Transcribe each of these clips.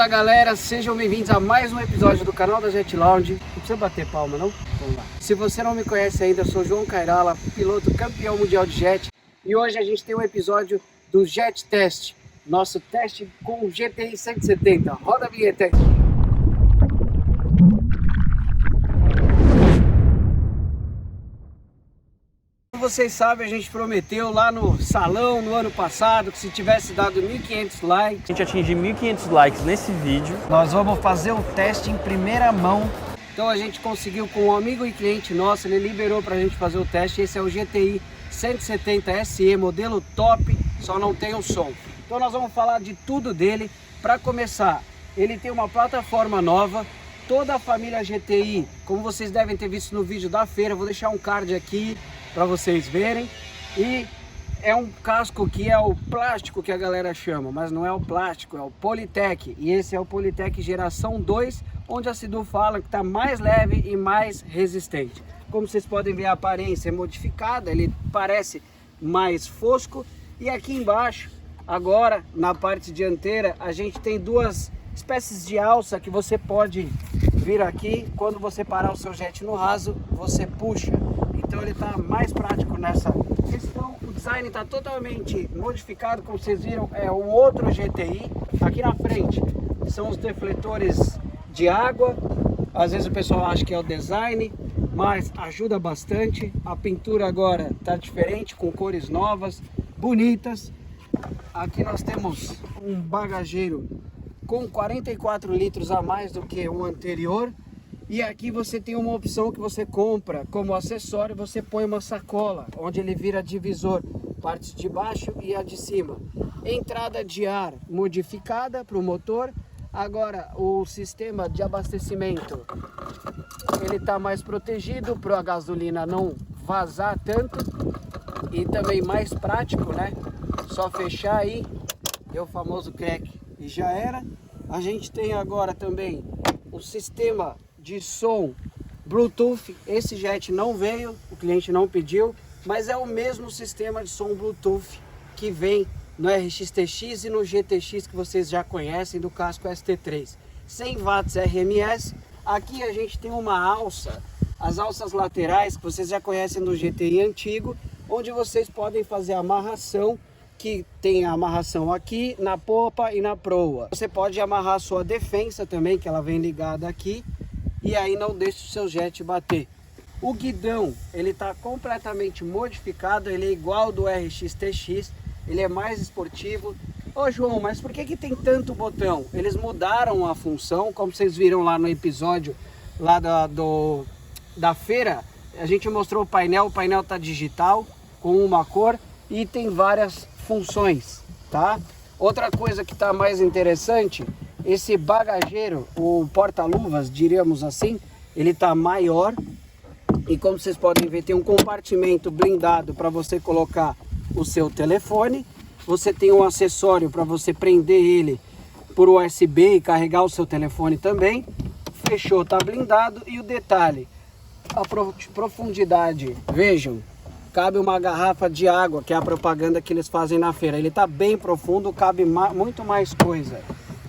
Fala galera, sejam bem-vindos a mais um episódio do canal da Jet Lounge. Não precisa bater palma não? Vamos lá. Se você não me conhece ainda, eu sou João Cairala, piloto campeão mundial de jet. E hoje a gente tem um episódio do Jet Test, nosso teste com o GTI 170. Roda a vinheta aí. Vocês sabem, a gente prometeu lá no salão no ano passado que se tivesse dado 1.500 likes, A gente atingir 1.500 likes nesse vídeo. nós vamos fazer o teste em primeira mão. Então a gente conseguiu com um amigo e cliente nosso, ele liberou pra gente fazer o teste. Esse é o GTI 170 SE, modelo top, só não tem o som. Então nós vamos falar de tudo dele. Para começar, ele tem uma plataforma nova. Toda a família GTI, como vocês devem ter visto no vídeo da feira, eu vou deixar um card aqui para vocês verem. E é um casco que é o plástico que a galera chama, mas não é o plástico, é o Polytech. E esse é o Polytech geração 2, onde a Sidu fala que está mais leve e mais resistente. Como vocês podem ver, a aparência é modificada, ele parece mais fosco. E aqui embaixo, agora na parte dianteira, a gente tem duas espécies de alça que você pode vir aqui. Quando você parar o seu jet no raso, você puxa. Então ele está mais prático nessa questão. O design está totalmente modificado, como vocês viram, é o outro GTI. Aqui na frente são os defletores de água. Às vezes o pessoal acha que é o design, mas ajuda bastante. A pintura agora está diferente, com cores novas, bonitas. Aqui nós temos um bagageiro com 44 litros a mais do que o anterior. E aqui você tem uma opção que você compra como acessório, você põe uma sacola, onde ele vira divisor, parte de baixo e a de cima. Entrada de ar modificada para o motor. Agora o sistema de abastecimento, ele está mais protegido para a gasolina não vazar tanto. E também mais prático, né? Só fechar aí, é o famoso crack e já era. A gente tem agora também o sistema de som Bluetooth. Esse jet não veio, o cliente não pediu, mas é o mesmo sistema de som Bluetooth que vem no RX-TX e no GTX que vocês já conhecem do casco ST3. 100 watts RMS. Aqui a gente tem uma alça, as alças laterais que vocês já conhecem do GTI antigo, onde vocês podem fazer a amarração, que tem a amarração aqui na popa e na proa. Você pode amarrar a sua defensa também, que ela vem ligada aqui, e aí não deixa o seu jet bater. O guidão, ele está completamente modificado, ele é igual ao do RX-TX, ele é mais esportivo. Ô João, mas por que tem tanto botão? Eles mudaram a função, como vocês viram lá no episódio lá da feira, a gente mostrou o painel está digital, com uma cor, e tem várias funções, tá? Outra coisa que está mais interessante, esse bagageiro, o porta-luvas, diríamos assim, ele está maior. E como vocês podem ver, tem um compartimento blindado para você colocar o seu telefone. Você tem um acessório para você prender ele por USB e carregar o seu telefone também. Fechou, tá blindado. E o detalhe, a profundidade, vejam, cabe uma garrafa de água, que é a propaganda que eles fazem na feira. Ele tá bem profundo, cabe muito mais coisa,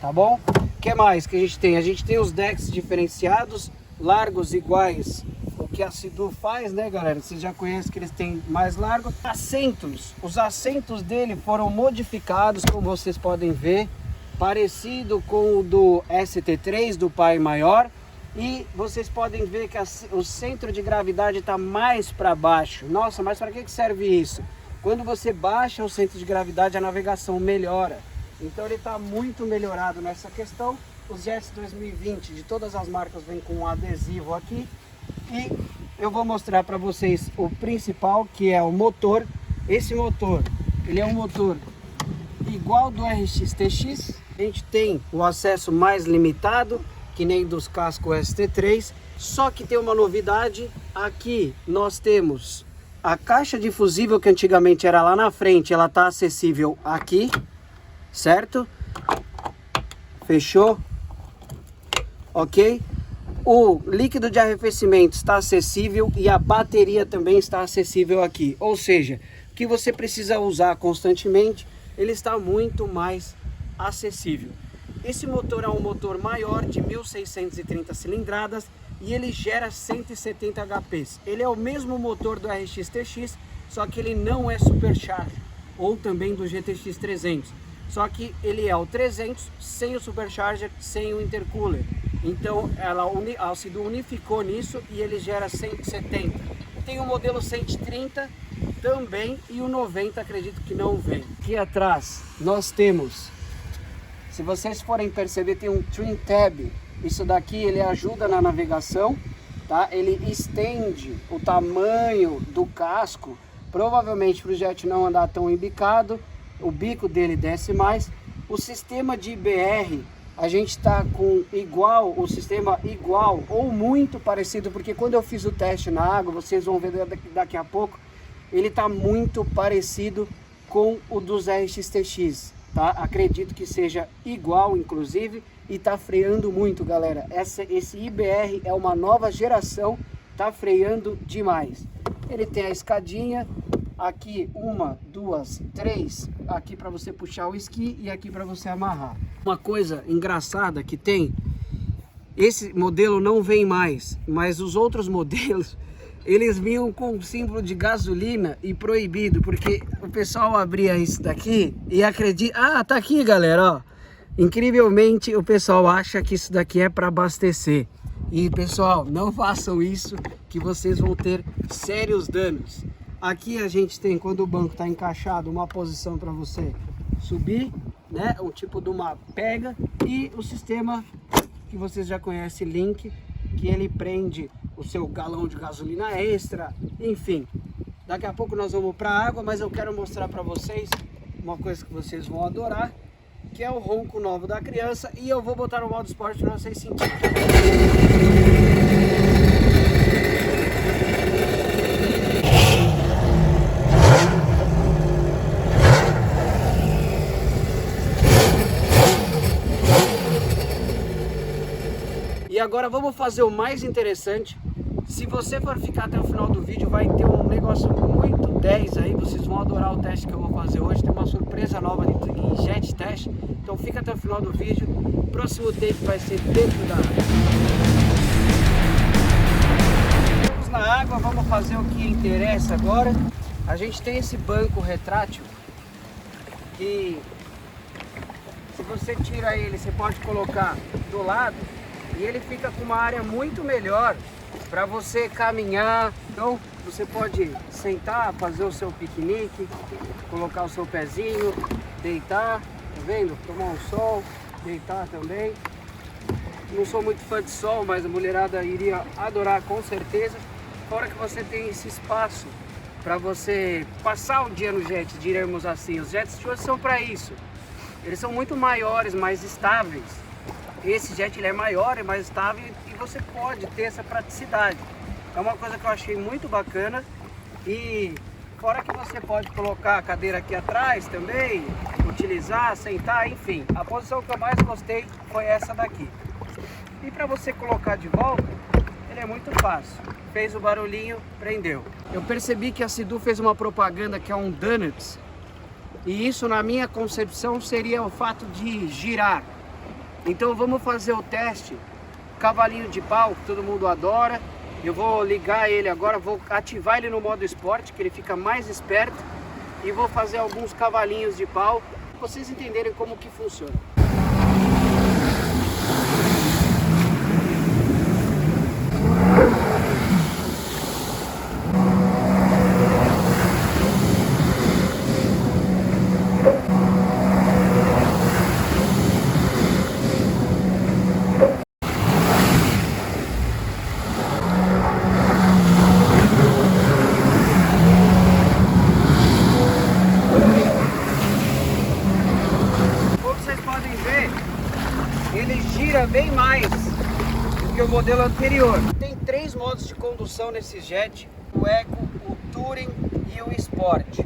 tá bom? O que mais que a gente tem? A gente tem os decks diferenciados, largos iguais o que a Sidu faz, né galera? Vocês já conhecem que eles têm mais largo. Assentos, os assentos dele foram modificados, como vocês podem ver, parecido com o do ST3, do pai maior. E vocês podem ver que o centro de gravidade está mais para baixo. Nossa, mas para que serve isso? Quando você baixa o centro de gravidade, a navegação melhora. Então ele está muito melhorado nessa questão. Os jets 2020 de todas as marcas vêm com um adesivo aqui. E eu vou mostrar para vocês o principal, que é o motor. Esse motor, ele é um motor igual do RX-TX. A gente tem o acesso mais limitado, que nem dos cascos ST3, só que tem uma novidade. Aqui nós temos a caixa de fusível, que antigamente era lá na frente, ela está acessível aqui, certo? Fechou? Ok? O líquido de arrefecimento está acessível e a bateria também está acessível aqui. Ou seja, o que você precisa usar constantemente, ele está muito mais acessível. Esse motor é um motor maior de 1.630 cilindradas e ele gera 170 HPs. Ele é o mesmo motor do RX TX, só que ele não é supercharger, ou também do GTX 300. Só que ele é o 300 sem o supercharger, sem o intercooler. Então a Sidu unificou nisso e ele gera 170. Tem o modelo 130 também e o 90 acredito que não vem. Aqui atrás nós temos, se vocês forem perceber, tem um Trim Tab. Isso daqui ele ajuda na navegação, tá? Ele estende o tamanho do casco, provavelmente para o jet não andar tão embicado. O bico dele desce mais. O sistema de IBR, a gente está com o sistema igual ou muito parecido, porque quando eu fiz o teste na água, vocês vão ver daqui a pouco, ele está muito parecido com o dos RX TX, tá? Acredito que seja igual, inclusive, e está freando muito, galera. Esse IBR é uma nova geração, tá freando demais. Ele tem a escadinha, aqui 1, 2, 3, aqui para você puxar o esqui e aqui para você amarrar. Uma coisa engraçada que tem, esse modelo não vem mais, mas os outros modelos, eles vinham com o símbolo de gasolina e proibido, porque o pessoal abria isso daqui e acredita... Ah, tá aqui, galera, ó. Incrivelmente o pessoal acha que isso daqui é para abastecer. E pessoal, não façam isso que vocês vão ter sérios danos. Aqui a gente tem, quando o banco está encaixado, uma posição para você subir, né? Um tipo de uma pega, e o sistema que vocês já conhecem, Link, que ele prende o seu galão de gasolina extra, enfim. Daqui a pouco nós vamos para a água, mas eu quero mostrar para vocês uma coisa que vocês vão adorar, que é o ronco novo da criança, e eu vou botar no modo esporte para vocês sentirem. E agora vamos fazer o mais interessante. Se você for ficar até o final do vídeo, vai ter um negócio muito 10 aí. Vocês vão adorar o teste que eu vou fazer hoje. Tem uma surpresa nova em jet teste. Então fica até o final do vídeo. O próximo take vai ser dentro da água. Vamos na água, vamos fazer o que interessa agora. A gente tem esse banco retrátil que, se você tira ele, você pode colocar do lado. E ele fica com uma área muito melhor para você caminhar. Então você pode sentar, fazer o seu piquenique, colocar o seu pezinho, deitar, tá vendo? Tomar um sol, deitar também. Não sou muito fã de sol, mas a mulherada iria adorar com certeza. Fora que você tem esse espaço para você passar o dia no jet, diremos assim. Os jets de hoje são para isso. Eles são muito maiores, mais estáveis. Esse jet ele é maior, é mais estável e você pode ter essa praticidade. É uma coisa que eu achei muito bacana. E fora que você pode colocar a cadeira aqui atrás também, utilizar, sentar, enfim. A posição que eu mais gostei foi essa daqui. E para você colocar de volta, ele é muito fácil. Fez o barulhinho, prendeu. Eu percebi que a Sidu fez uma propaganda que é um Donuts. E isso, na minha concepção, seria o fato de girar. Então vamos fazer o teste, cavalinho de pau, que todo mundo adora. Eu vou ligar ele agora, vou ativar ele no modo esporte, que ele fica mais esperto. E vou fazer alguns cavalinhos de pau, para vocês entenderem como que funciona. Ele gira bem mais do que o modelo anterior. Tem 3 modos de condução nesse jet: o Eco, o Touring e o Sport.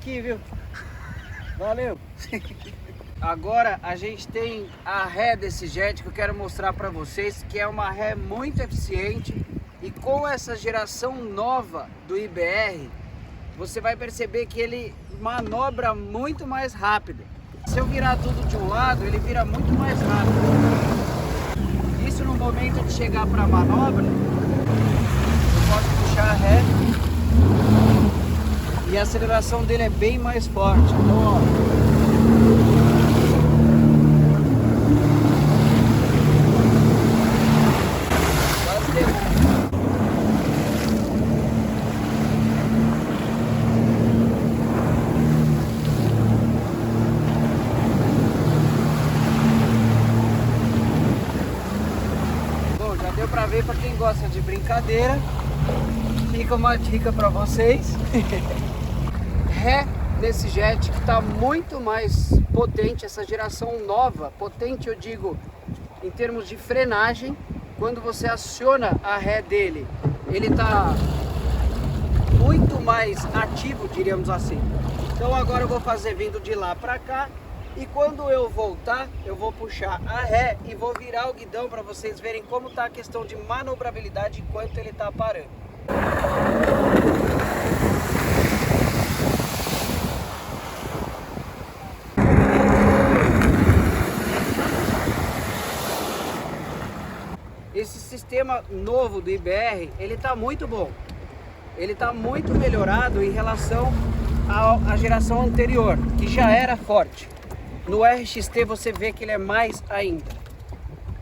aqui, viu? Valeu! Agora a gente tem a ré desse jet que eu quero mostrar para vocês, que é uma ré muito eficiente, e com essa geração nova do IBR, você vai perceber que ele manobra muito mais rápido. Se eu virar tudo de um lado, ele vira muito mais rápido. Isso no momento de chegar para a manobra, eu posso puxar a ré e a aceleração dele é bem mais forte. Então, ó, quase derruba. Bom, já deu pra ver, para quem gosta de brincadeira, fica uma dica para vocês. Ré desse jet que está muito mais potente, essa geração nova, potente eu digo em termos de frenagem. Quando você aciona a ré dele, ele está muito mais ativo, diríamos assim. Então agora eu vou fazer vindo de lá para cá, e quando eu voltar eu vou puxar a ré e vou virar o guidão para vocês verem como está a questão de manobrabilidade enquanto ele está parando. Esse sistema novo do IBR, ele está muito bom. Ele está muito melhorado em relação à geração anterior, que já era forte. No RXT você vê que ele é mais ainda.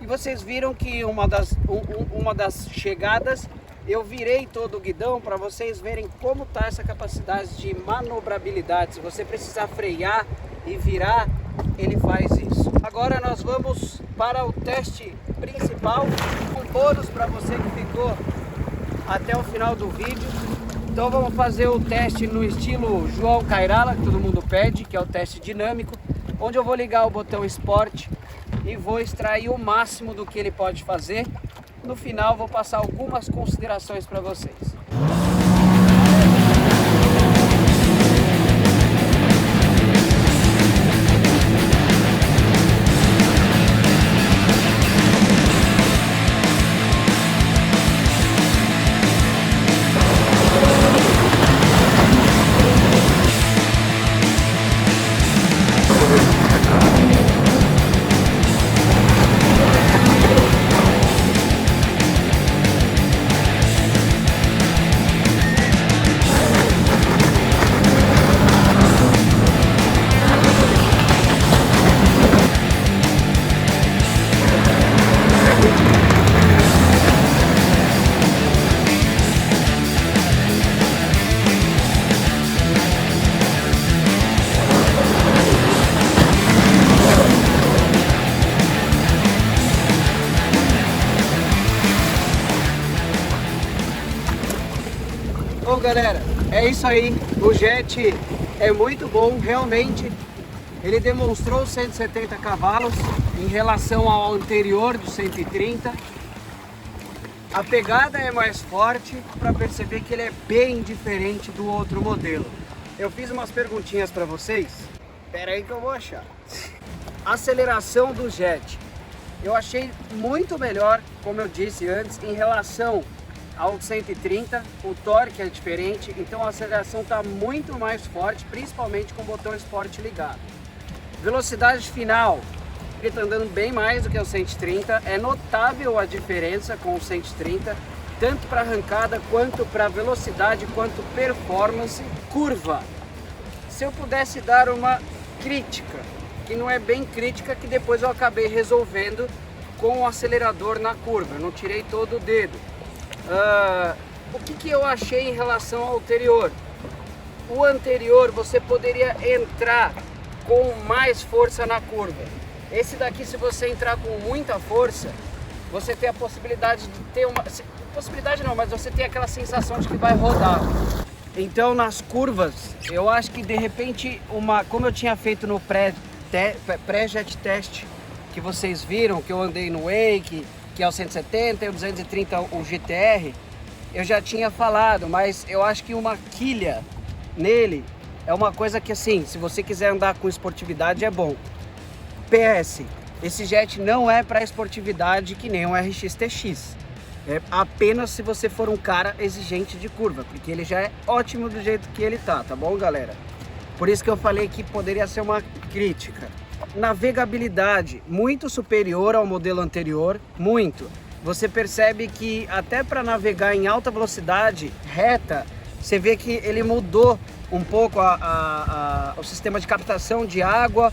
E vocês viram que uma das chegadas, eu virei todo o guidão para vocês verem como está essa capacidade de manobrabilidade. Se você precisar frear e virar, ele faz isso. Agora nós vamos para o teste principal, com bônus para você que ficou até o final do vídeo. Então vamos fazer o teste no estilo João Cairala, que todo mundo pede, que é o teste dinâmico, onde eu vou ligar o botão Sport e vou extrair o máximo do que ele pode fazer. No final vou passar algumas considerações para vocês. Bom galera, é isso aí, o jet é muito bom, realmente ele demonstrou 170 cavalos em relação ao anterior do 130. A pegada é mais forte, para perceber que ele é bem diferente do outro modelo. Eu fiz umas perguntinhas para vocês, espera aí que eu vou achar. Aceleração do jet, eu achei muito melhor, como eu disse antes, em relação ao 130, o torque é diferente, então a aceleração está muito mais forte, principalmente com o botão Sport ligado. Velocidade final, ele está andando bem mais do que o 130, é notável a diferença com o 130, tanto para arrancada, quanto para velocidade, quanto performance. Curva, se eu pudesse dar uma crítica, que não é bem crítica, que depois eu acabei resolvendo com o acelerador na curva, eu não tirei todo o dedo. O que eu achei em relação ao anterior? O anterior você poderia entrar com mais força na curva. Esse daqui, se você entrar com muita força, você tem a possibilidade de ter uma... Possibilidade não, mas você tem aquela sensação de que vai rodar. Então nas curvas, eu acho que de repente, como eu tinha feito no pré-jet test, que vocês viram, que eu andei no Wake, que é o 170 e o 230 o GTR, eu já tinha falado, mas eu acho que uma quilha nele é uma coisa que assim, se você quiser andar com esportividade é bom. PS, esse jet não é para esportividade que nem um RX TX. É apenas se você for um cara exigente de curva, porque ele já é ótimo do jeito que ele tá bom, galera? Por isso que eu falei que poderia ser uma crítica. Navegabilidade muito superior ao modelo anterior, muito. Você percebe que até para navegar em alta velocidade reta, você vê que ele mudou um pouco o sistema de captação de água.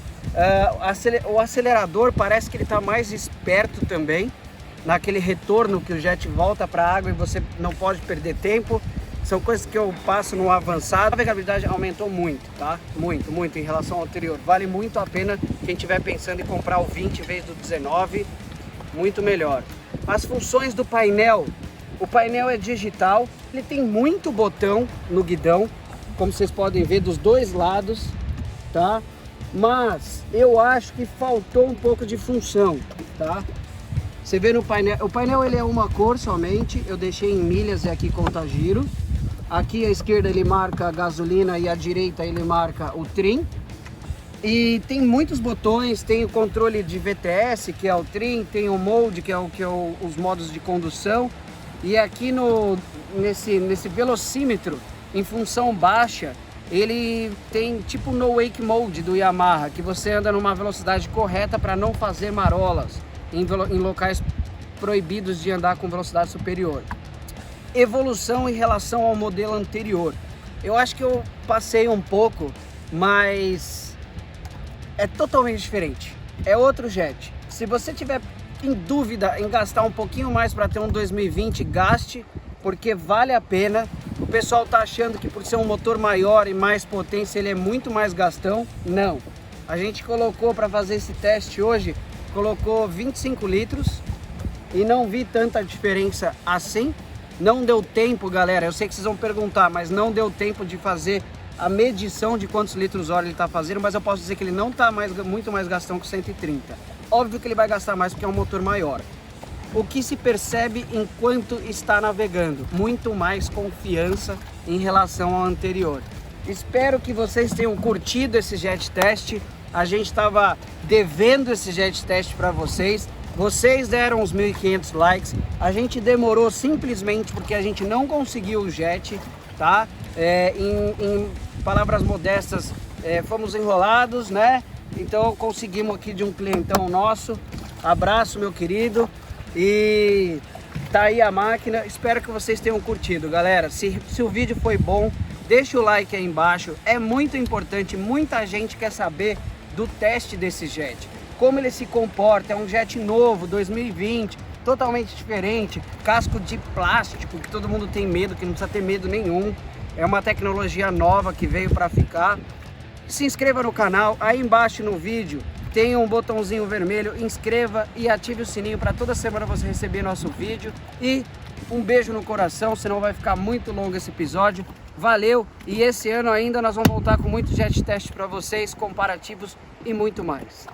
O acelerador parece que ele está mais esperto também, naquele retorno que o jet volta para a água e você não pode perder tempo. São coisas que eu passo no avançado. A navegabilidade aumentou muito, tá? Muito, muito em relação ao anterior. Vale muito a pena quem estiver pensando em comprar o 20 em vez do 19, muito melhor. As funções do painel, o painel é digital, ele tem muito botão no guidão, como vocês podem ver dos dois lados, tá? Mas eu acho que faltou um pouco de função, tá? Você vê no painel, o painel ele é uma cor somente, eu deixei em milhas e aqui conta giro. Aqui à esquerda ele marca a gasolina e à direita ele marca o trim. E tem muitos botões, tem o controle de VTS, que é o trim, tem o mode, que é os modos de condução. E aqui nesse velocímetro, em função baixa, ele tem tipo no wake mode do Yamaha, que você anda numa velocidade correta para não fazer marolas em locais proibidos de andar com velocidade superior. Evolução em relação ao modelo anterior. Eu acho que eu passei um pouco, mas é totalmente diferente. É outro jet. Se você tiver em dúvida em gastar um pouquinho mais para ter um 2020, gaste, porque vale a pena. O pessoal tá achando que por ser um motor maior e mais potência ele é muito mais gastão. Não. A gente colocou para fazer esse teste hoje, colocou 25 litros e não vi tanta diferença assim. Não deu tempo, galera, eu sei que vocês vão perguntar, mas não deu tempo de fazer a medição de quantos litros hora ele está fazendo, mas eu posso dizer que ele não está muito mais gastão que 130. Óbvio que ele vai gastar mais porque é um motor maior. O que se percebe enquanto está navegando? Muito mais confiança em relação ao anterior. Espero que vocês tenham curtido esse jet test. A gente estava devendo esse jet test para vocês. Vocês deram os 1.500 likes. A gente demorou simplesmente porque a gente não conseguiu o jet, tá? Em palavras modestas, fomos enrolados, né? Então conseguimos aqui de um clientão nosso. Abraço, meu querido. E tá aí a máquina. Espero que vocês tenham curtido, galera. Se o vídeo foi bom, deixa o like aí embaixo. É muito importante, muita gente quer saber do teste desse jet. Como ele se comporta, é um jet novo, 2020, totalmente diferente, casco de plástico, que todo mundo tem medo, que não precisa ter medo nenhum. É uma tecnologia nova que veio para ficar. Se inscreva no canal, aí embaixo no vídeo tem um botãozinho vermelho, inscreva e ative o sininho para toda semana você receber nosso vídeo. E um beijo no coração, senão vai ficar muito longo esse episódio. Valeu, e esse ano ainda nós vamos voltar com muito jet test para vocês, comparativos e muito mais.